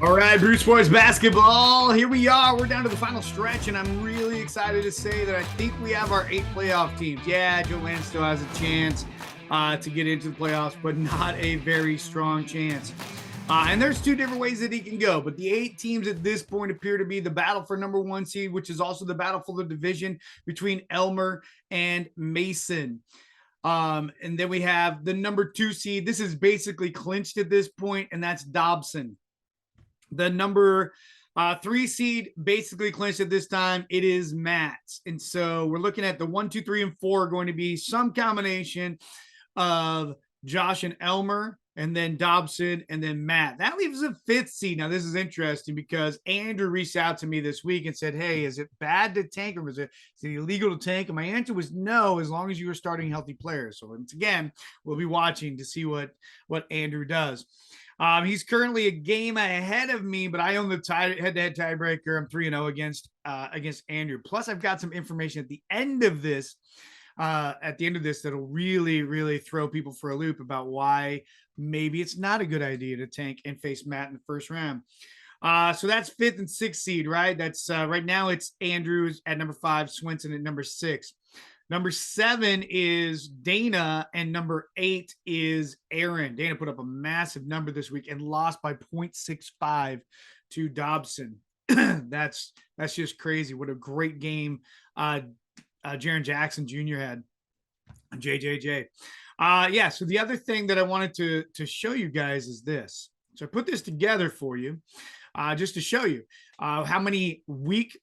All right, BrewSports basketball. Here we are. We're down to the final stretch, and I'm really excited to say that I think we have our 8 playoff teams. Yeah, Joanne still has a chance to get into the playoffs, but not a very strong chance. And there's two different ways that he can go, but the 8 teams at this point appear to be the battle for number 1 seed, which is also the battle for the division between Elmer and Mason. And then we have the number 2 seed. This is basically clinched at this point, and that's Dobson. The number 3 seed basically clinched at this time. It is Matt's. And so we're looking at the 1, 2, 3, and 4 are going to be some combination of Josh and Elmer, and then Dobson, and then Matt. That leaves a 5th seed. Now, this is interesting because Andrew reached out to me this week and said, hey, is it bad to tank, or is it illegal to tank? And my answer was no, as long as you are starting healthy players. So once again, we'll be watching to see what Andrew does. He's currently a game ahead of me, but I own the head-to-head tiebreaker. I'm 3-0 against Andrew. Plus, I've got some information at the end of this that'll really, really throw people for a loop about why maybe it's not a good idea to tank and face Matt in the first round. So that's 5th and 6th seed, right? That's right now it's Andrews at number 5, Swenson at number 6. Number 7 is Dana, and number 8 is Aaron. Dana put up a massive number this week and lost by 0.65 to Dobson. That's just crazy. What a great game Jaron Jackson Jr. had. JJJ. Yeah, so the other thing that I wanted to show you guys is this. So I put this together for you just to show you how many week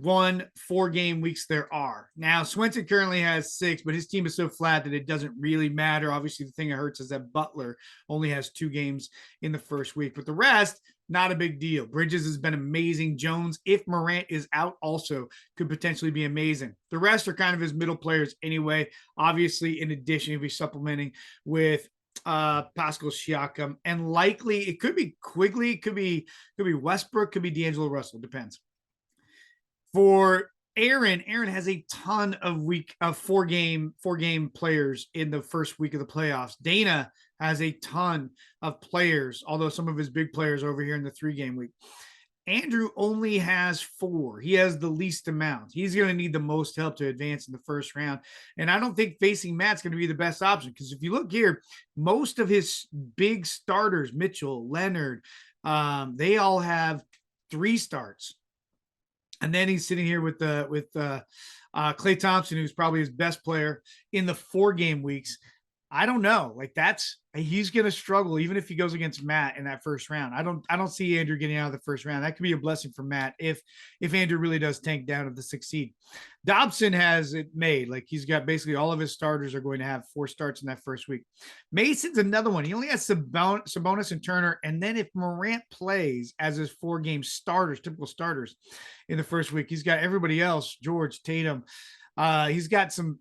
1 4-game weeks there are. Now, Swenson currently has 6, but his team is so flat that it doesn't really matter. Obviously, the thing that hurts is that Butler only has 2 games in the first week, but the rest, not a big deal. Bridges has been amazing. Jones, if Morant is out, also could potentially be amazing. The rest are kind of his middle players anyway. Obviously, in addition, he'll be supplementing with Pascal Siakam, and likely it could be Quigley, could be Westbrook, could be D'Angelo Russell, depends. For Aaron has a ton of 4-game players in the first week of the playoffs. Dana has a ton of players, although some of his big players are over here in the 3-game week. Andrew only has 4. He has the least amount. He's going to need the most help to advance in the first round. And I don't think facing Matt's going to be the best option, because if you look here, most of his big starters, Mitchell, Leonard, they all have 3 starts. And then he's sitting here with Klay Thompson, who's probably his best player in the 4-game weeks. I don't know. Like, he's going to struggle even if he goes against Matt in that first round. I don't see Andrew getting out of the first round. That could be a blessing for Matt if Andrew really does tank down to the 6th seed. Dobson has it made. Like, he's got basically all of his starters are going to have 4 starts in that first week. Mason's another one. He only has Sabonis and Turner. And then if Morant plays as his 4-game starters, typical starters in the first week, he's got everybody else, George, Tatum. He's got some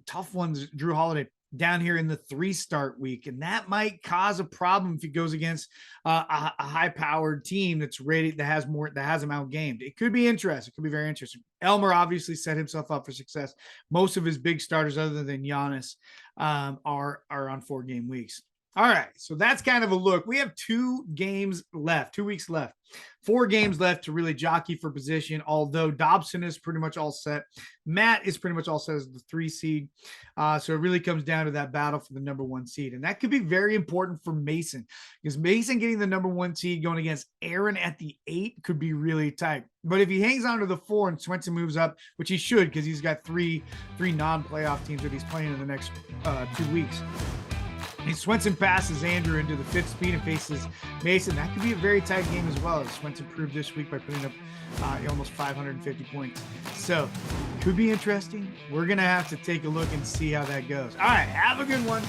tough ones, Drew Holiday, down here in the 3-start week, and that might cause a problem if he goes against a high-powered team that's ready, that has him outgamed. It could be interesting. It could be very interesting. Elmer obviously set himself up for success. Most of his big starters, other than Giannis, are on 4-game weeks. All right, so that's kind of a look. We have 2 weeks left, 4 games left to really jockey for position, although Dobson is pretty much all set. Matt is pretty much all set as the 3 seed. So it really comes down to that battle for the number 1 seed. And that could be very important for Mason, because Mason getting the number 1 seed going against Aaron at the 8 could be really tight. But if he hangs on to the 4 and Swenson moves up, which he should, because he's got three non-playoff teams that he's playing in the next 2 weeks, and Swenson passes Andrew into the 5th speed and faces Mason, that could be a very tight game as well, as Swenson proved this week by putting up almost 550 points. So, could be interesting. We're going to have to take a look and see how that goes. All right, have a good one.